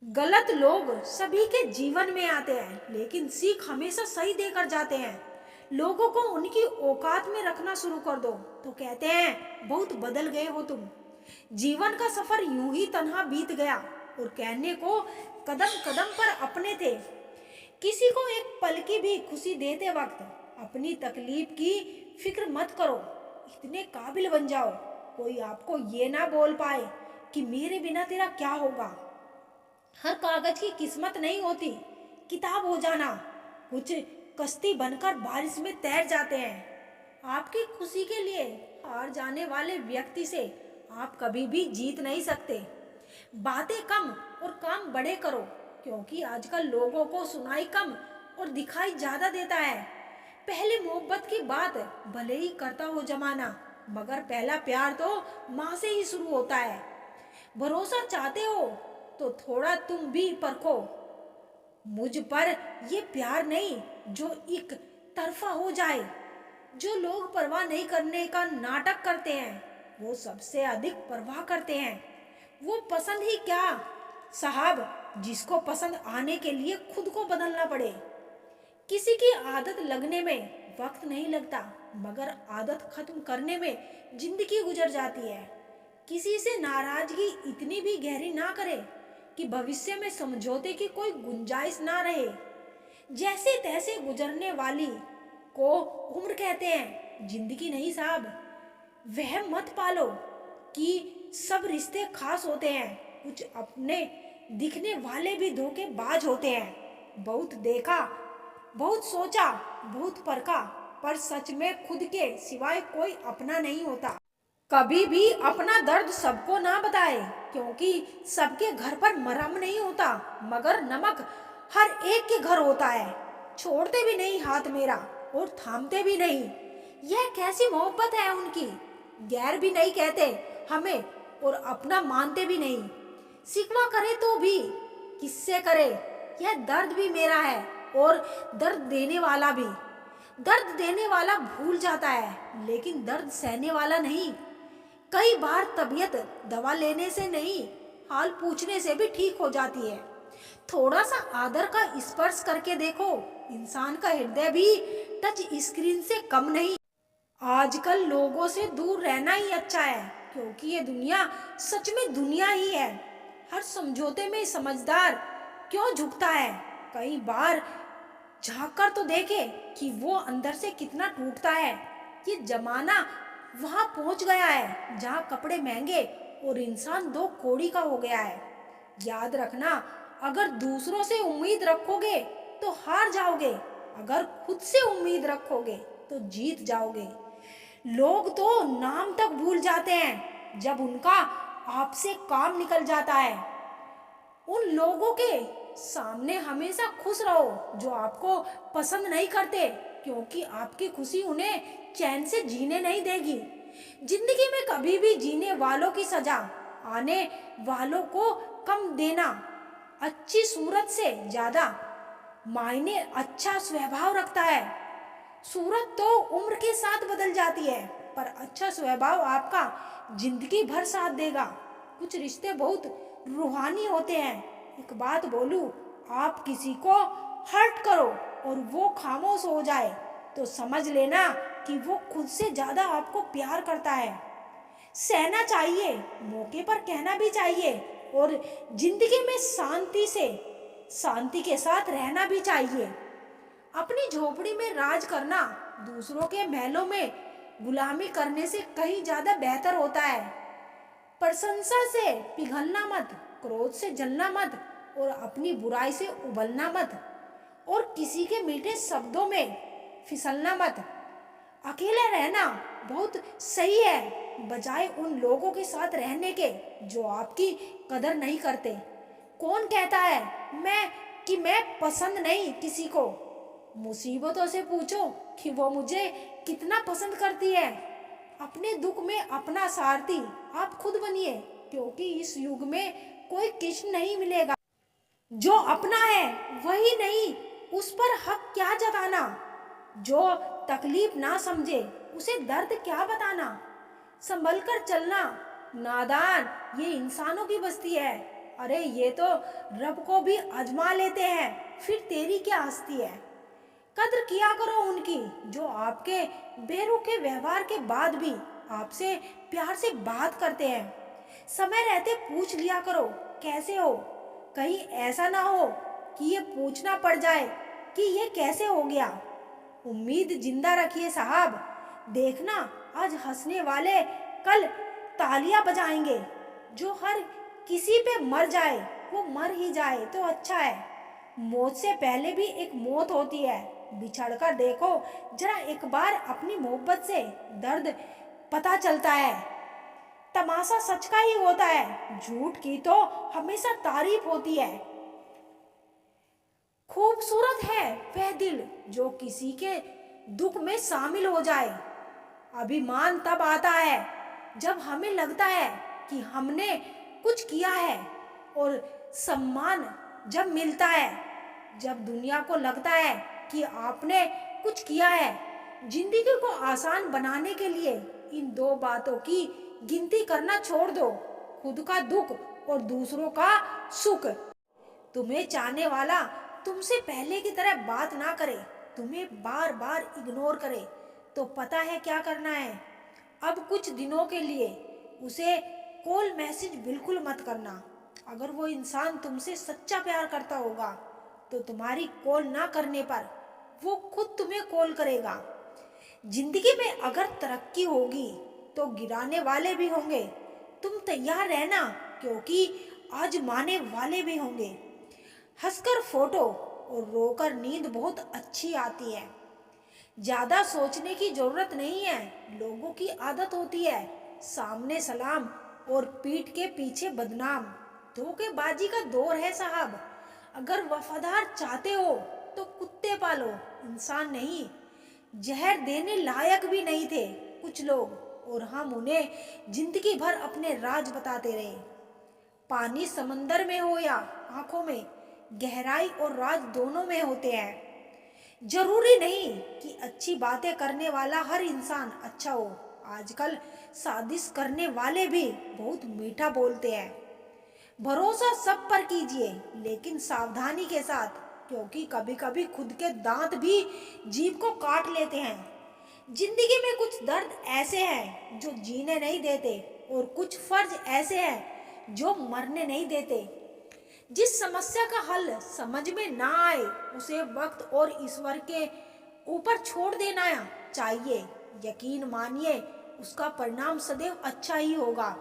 गलत लोग सभी के जीवन में आते हैं, लेकिन सीख हमेशा सही देकर जाते हैं। लोगों को उनकी औकात में रखना शुरू कर दो तो कहते हैं बहुत बदल गए हो तुम। जीवन का सफर यूं ही तन्हा बीत गया और कहने को कदम कदम पर अपने थे। किसी को एक पल की भी खुशी देते वक्त अपनी तकलीफ की फिक्र मत करो। इतने काबिल बन जाओ कोई आपको ये ना बोल पाए कि मेरे बिना तेरा क्या होगा। हर कागज की किस्मत नहीं होती किताब हो जाना। कुछ कश्ती बनकर बारिश में तैर जाते हैं। आपकी खुशी के लिए हार जाने वाले व्यक्ति से आप कभी भी जीत नहीं सकते। बातें कम और काम बड़े करो, क्योंकि आजकल लोगों को सुनाई कम और दिखाई ज्यादा देता है। पहले मोहब्बत की बात भले ही करता हो जमाना, मगर पहला प्यार तो माँ से ही शुरू होता है। भरोसा चाहते हो तो थोड़ा तुम भी परखो मुझ पर। ये प्यार नहीं जो एक तरफा हो जाए। जो लोग परवाह नहीं करने का नाटक करते हैं वो सबसे अधिक परवाह करते हैं। वो पसंद ही क्या साहब, जिसको पसंद आने के लिए खुद को बदलना पड़े। किसी की आदत लगने में वक्त नहीं लगता, मगर आदत खत्म करने में जिंदगी गुजर जाती है। किसी से नाराजगी इतनी भी गहरी ना करे कि भविष्य में समझौते की कोई गुंजाइश ना रहे। जैसे तैसे गुजरने वाली को उम्र कहते हैं, जिंदगी नहीं साहब। वह मत पालो कि सब रिश्ते खास होते हैं। कुछ अपने दिखने वाले भी धोखेबाज होते हैं। बहुत देखा, बहुत सोचा, बहुत परखा, पर सच में खुद के सिवाय कोई अपना नहीं होता। कभी भी अपना दर्द सबको ना बताए, क्योंकि सबके घर पर मरहम नहीं होता, मगर नमक हर एक के घर होता है। छोड़ते भी नहीं हाथ मेरा और थामते भी नहीं। यह कैसी मोहब्बत है उनकी। गैर भी नहीं कहते हमें और अपना मानते भी नहीं। शिकवा करे तो भी किससे करे। यह दर्द भी मेरा है और दर्द देने वाला भी। दर्द देने वाला भूल जाता है, लेकिन दर्द सहने वाला नहीं। कई बार तबीयत दवा लेने से नहीं, हाल पूछने से भी ठीक हो जाती है। थोड़ा सा आदर का स्पर्श करके देखो, इंसान का हृदय भी टच स्क्रीन से कम नहीं। आजकल लोगों से दूर रहना ही अच्छा है, क्योंकि ये दुनिया सच में दुनिया ही है। हर समझौते में समझदार क्यों झुकता है। कई बार झांक कर तो देखे कि वो अंदर से कितना टूटता है। ये जमाना वहां पहुंच गया है जहां कपड़े महंगे और इंसान दो कौड़ी का हो गया है। याद रखना, अगर दूसरों से उम्मीद रखोगे तो हार जाओगे, अगर खुद से उम्मीद रखोगे तो जीत जाओगे। लोग तो नाम तक भूल जाते हैं जब उनका आपसे काम निकल जाता है। उन लोगों के सामने हमेशा खुश रहो जो आपको पसंद नहीं करते, क्योंकि आपकी खुशी उन्हें चैन से जीने नहीं देगी। जिंदगी में कभी भी जीने वालों की सजा आने वालों को कम देना। अच्छी सूरत से ज्यादा मायने अच्छा स्वभाव रखता है। सूरत तो उम्र के साथ बदल जाती है, पर अच्छा स्वभाव आपका जिंदगी भर साथ देगा। कुछ रिश्ते बहुत रूहानी होते हैं। एक बात बोलूं, आप किसी को हर्ट करो और वो खामोश हो जाए तो समझ लेना कि वो खुद से ज्यादा आपको प्यार करता है। सहना चाहिए, मौके पर कहना भी चाहिए, और जिंदगी में शांति के साथ रहना भी चाहिए। अपनी झोपड़ी में राज करना दूसरों के महलों में गुलामी करने से कहीं ज्यादा बेहतर होता है। प्रशंसा से पिघलना मत, क्रोध से जलना मत, और अपनी बुराई से उबलना मत, और किसी के मीठे शब्दों में फिसलना मत। अकेले रहना बहुत सही है, बजाय उन लोगों के साथ रहने के जो आपकी कदर नहीं करते। कौन कहता है मैं पसंद नहीं किसी को। मुसीबतों से पूछो कि वो मुझे कितना पसंद करती है। अपने दुख में अपना सारथी आप खुद बनिए, क्योंकि इस युग में कोई कृष्ण नहीं मिलेगा। जो अपना है वही नहीं, उस पर हक क्या जताना। जो तकलीफ ना समझे उसे दर्द क्या बताना। संभल कर चलना नादान, ये इंसानों की बस्ती है। अरे ये तो रब को भी आजमा लेते हैं, फिर तेरी क्या हस्ती है। कद्र किया करो उनकी जो आपके बेरुखे व्यवहार के बाद भी आपसे प्यार से बात करते हैं। समय रहते पूछ लिया करो कैसे हो, कहीं ऐसा ना हो कि ये पूछना पड़ जाए कि ये कैसे हो गया। उम्मीद जिंदा रखिए साहब, देखना आज हंसने वाले कल तालियां बजाएंगे। जो हर किसी पे मर जाए वो मर ही जाए तो अच्छा है। मौत से पहले भी एक मौत होती है, बिछड़ कर देखो जरा एक बार अपनी मोहब्बत से, दर्द पता चलता है। तमाशा सच का ही होता है, झूठ की तो हमेशा तारीफ होती है। खूबसूरत है वह दिल जो किसी के दुख में शामिल हो जाए। अभिमान तब आता है जब हमें लगता है कि हमने कुछ किया है, और सम्मान जब मिलता है जब दुनिया को लगता है कि आपने कुछ किया है। जिंदगी को आसान बनाने के लिए इन दो बातों की गिनती करना छोड़ दो, खुद का दुख और दूसरों का सुख। तुम्हें चाहने वाला तुमसे पहले की तरह बात ना करे, तुम्हें बार बार इग्नोर करे, तो पता है क्या करना है। अब कुछ दिनों के लिए उसे कॉल मैसेज बिल्कुल मत करना। अगर वो इंसान तुमसे सच्चा प्यार करता होगा तो तुम्हारी कॉल ना करने पर वो खुद तुम्हें कॉल करेगा। जिंदगी में अगर तरक्की होगी तो गिराने वाले भी होंगे, तुम तैयार रहना क्योंकि आजमाने वाले भी होंगे। हंसकर फोटो और रोकर नींद बहुत अच्छी आती है। ज्यादा सोचने की जरूरत नहीं है, लोगों की आदत होती है सामने सलाम और पीठ के पीछे बदनाम। धोखेबाजी का दौर है साहब, अगर वफादार चाहते हो तो कुत्ते पालो, इंसान नहीं। जहर देने लायक भी नहीं थे कुछ लोग, और हम उन्हें जिंदगी भर अपने राज बताते रहे। पानी समंदर में हो या आंखों में, गहराई और राज दोनों में होते हैं। जरूरी नहीं कि अच्छी बातें करने वाला हर इंसान अच्छा हो, आजकल साजिश करने वाले भी बहुत मीठा बोलते हैं। भरोसा सब पर कीजिए लेकिन सावधानी के साथ, क्योंकि कभी कभी खुद के दांत भी जीभ को काट लेते हैं। जिंदगी में कुछ दर्द ऐसे हैं जो जीने नहीं देते, और कुछ फर्ज ऐसे हैं जो मरने नहीं देते। जिस समस्या का हल समझ में ना आए उसे वक्त और ईश्वर के ऊपर छोड़ देना चाहिए। यकीन मानिए उसका परिणाम सदैव अच्छा ही होगा।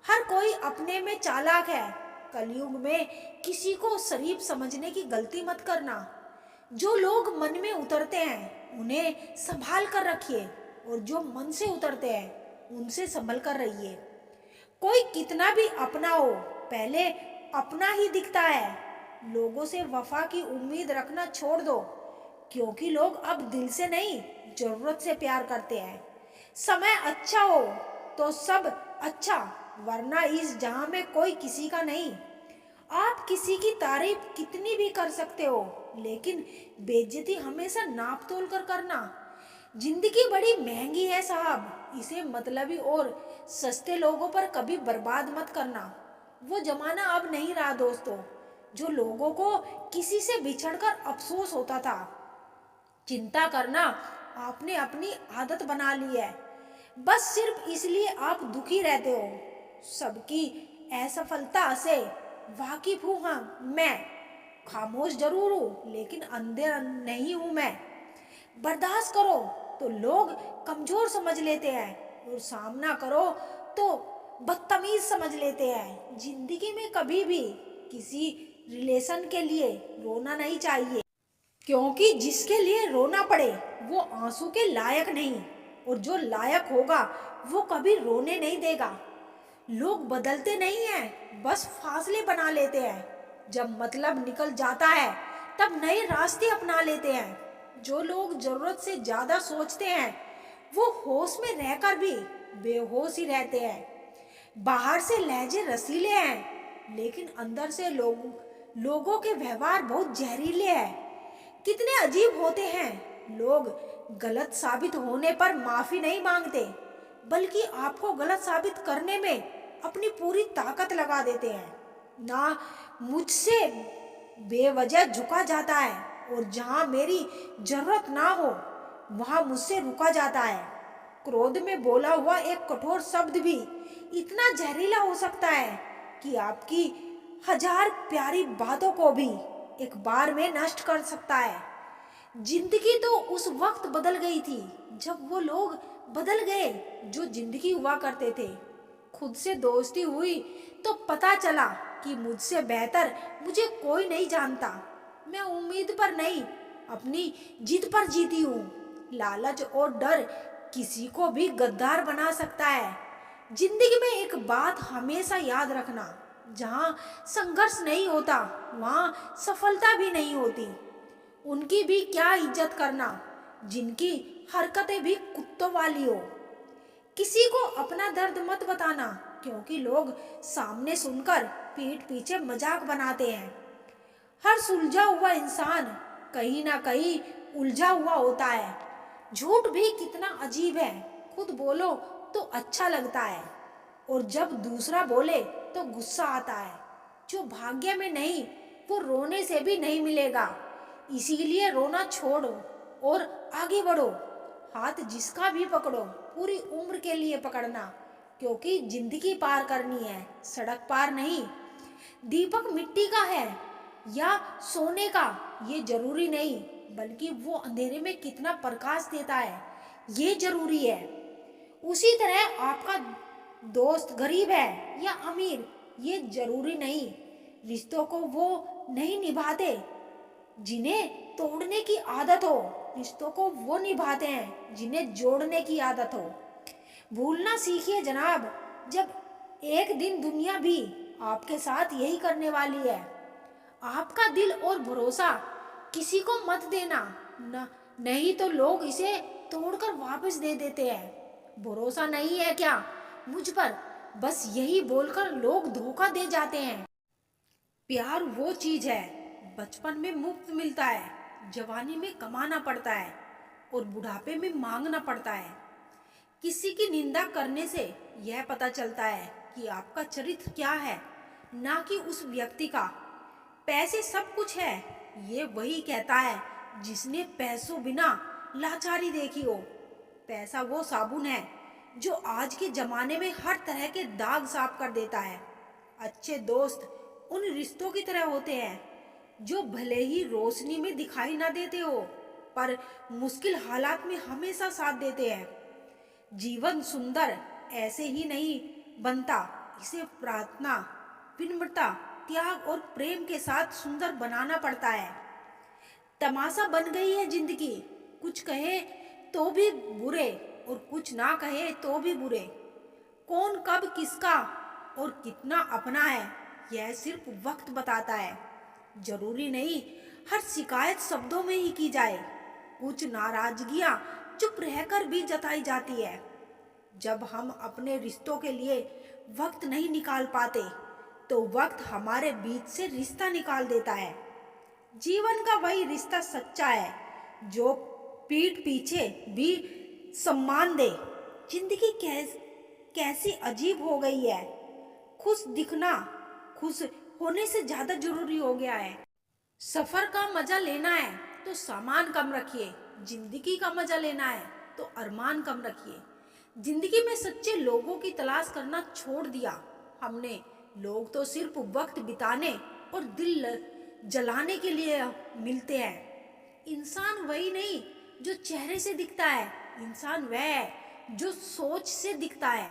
हर कोई अपने में चालाक है, कलयुग में किसी को शरीफ समझने की गलती मत करना। जो लोग मन में उतरते हैं उन्हें संभाल कर रखिए, और जो मन से उतरते हैं उनसे संभल कर रहिए। कोई कितना भी अपना हो पहले अपना ही दिखता है। लोगों से वफा की उम्मीद रखना छोड़ दो, क्योंकि लोग अब दिल से नहीं जरूरत से प्यार करते हैं। समय अच्छा हो तो सब अच्छा, वरना इस जहां में कोई किसी का नहीं। आप किसी की तारीफ कितनी भी कर सकते हो, लेकिन बेइज्जती हमेशा नाप तोल कर करना। जिंदगी बड़ी महंगी है साहब, इसे मतलबी और सस्ते लोगों पर कभी बर्बाद मत करना। वो जमाना अब नहीं रहा दोस्तों, जो लोगों को किसी से बिछड़कर अफसोस होता था। चिंता करना आपने अपनी आदत बना ली है, बस सिर्फ इसलिए आप दुखी रहते हो। सबकी असफलता से वाकिफ हूँ, हाँ मैं खामोश जरूर हूँ लेकिन अंधेर नहीं हूँ मैं। बर्दाश्त करो तो लोग कमजोर समझ लेते हैं, और सामना करो तो बदतमीज समझ लेते हैं। जिंदगी में कभी भी किसी रिलेशन के लिए रोना नहीं चाहिए, क्योंकि जिसके लिए रोना पड़े वो आंसू के लायक नहीं, और जो लायक होगा वो कभी रोने नहीं देगा। लोग बदलते नहीं हैं, बस फासले बना लेते हैं। जब मतलब निकल जाता है तब नए रास्ते अपना लेते हैं। जो लोग जरूरत से ज्यादा सोचते हैं वो होश में रहकर भी बेहोश ही रहते हैं। बाहर से लहजे रसीले हैं लेकिन अंदर से लोगों के व्यवहार बहुत जहरीले हैं। कितने अजीब होते हैं लोग, गलत साबित होने पर माफी नहीं मांगते, बल्कि आपको गलत साबित करने में अपनी पूरी ताकत लगा देते हैं। ना मुझसे बेवजह झुका जाता है, और जहां मेरी जरूरत ना हो वहां मुझसे रुका जाता है। क्रोध में बोला हुआ एक कठोर शब्द भी इतना जहरीला हो सकता है कि आपकी हजार प्यारी बातों को भी एक बार में नष्ट कर सकता है। जिंदगी तो उस वक्त बदल गई थी जब वो लोग बदल गए जो जिंदगी हुआ करते थे। खुद से दोस्ती हुई तो पता चला कि मुझसे बेहतर मुझे कोई नहीं जानता। मैं उम्मीद पर नहीं, अपनी जिद पर जीती हूँ। लालच और डर किसी को भी गद्दार बना सकता है। जिंदगी में एक बात हमेशा याद रखना, जहाँ संघर्ष नहीं होता वहाँ सफलता भी नहीं होती। उनकी भी क्या इज्जत करना जिनकी हरकतें भी कुत्तों वाली हो। किसी को अपना दर्द मत बताना, क्योंकि लोग सामने सुनकर पीठ पीछे मजाक बनाते हैं। हर सुलझा हुआ इंसान कहीं ना कहीं उलझा हुआ होता है। झूठ भी कितना अजीब है, खुद बोलो तो अच्छा लगता है और जब दूसरा बोले तो गुस्सा आता है। जो भाग्य में नहीं वो रोने से भी नहीं मिलेगा, इसीलिए रोना छोड़ो और आगे बढ़ो। हाथ जिसका भी पकड़ो पूरी उम्र के लिए पकड़ना, क्योंकि जिंदगी पार करनी है, सड़क पार नहीं। दीपक मिट्टी का है या सोने का ये जरूरी नहीं, बल्कि वो अंधेरे में कितना प्रकाश देता है ये जरूरी है। उसी तरह आपका दोस्त गरीब है या अमीर ये जरूरी नहीं। रिश्तों को वो नहीं निभाते जिन्हें तोड़ने की आदत हो, रिश्तों को वो निभाते हैं जिन्हें जोड़ने की आदत हो। भूलना सीखिए जनाब, जब एक दिन दुनिया भी आपके साथ यही करने वाली है। आपका दिल और भरोसा किसी को मत देना, नहीं तो लोग इसे तोड़कर वापस दे देते हैं। भरोसा नहीं है क्या मुझ पर, बस यही बोलकर लोग धोखा दे जाते हैं। प्यार वो चीज है बचपन में मुफ्त मिलता है, जवानी में कमाना पड़ता है और बुढ़ापे में मांगना पड़ता है। किसी की निंदा करने से यह पता चलता है कि आपका चरित्र क्या है, ना कि उस व्यक्ति का। पैसे सब कुछ है ये वही कहता है जिसने पैसों बिना लाचारी देखी हो। पैसा वो साबुन है जो आज के जमाने में हर तरह के दाग साफ कर देता है। अच्छे दोस्त उन रिश्तों की तरह होते हैं जो भले ही रोशनी में दिखाई ना देते हो, पर मुश्किल हालात में हमेशा साथ देते हैं। जीवन सुंदर ऐसे ही नहीं बनता, इसे प्रार्थना, विनम्रता, त्याग और प्रेम के साथ सुंदर बनाना पड़ता है। तमाशा बन गई है जिंदगी, कुछ कहे तो भी बुरे और कुछ ना कहे तो भी बुरे। कौन कब किसका और कितना अपना है यह सिर्फ वक्त बताता है। जरूरी नहीं हर शिकायत शब्दों में ही की जाए, कुछ नाराजगियां चुप रहकर भी जताई जाती है। जब हम अपने रिश्तों के लिए वक्त नहीं निकाल पाते तो वक्त हमारे बीच से रिश्ता निकाल देता है। जीवन का वही रिश्ता सच्चा है जो पीठ पीछे भी सम्मान दे। जिंदगी कैसी अजीब हो गई है, खुश दिखना खुश होने से ज्यादा जरूरी हो गया है। सफर का मजा लेना है तो सामान कम रखिए, जिंदगी का मजा लेना है तो अरमान कम रखिए। जिंदगी में सच्चे लोगों की तलाश करना छोड़ दिया हमने। लोग तो सिर्फ वक्त बिताने और दिल जलाने के लिए मिलते हैं। इंसान वही नहीं जो चेहरे से दिखता है, इंसान वह है जो सोच से दिखता है।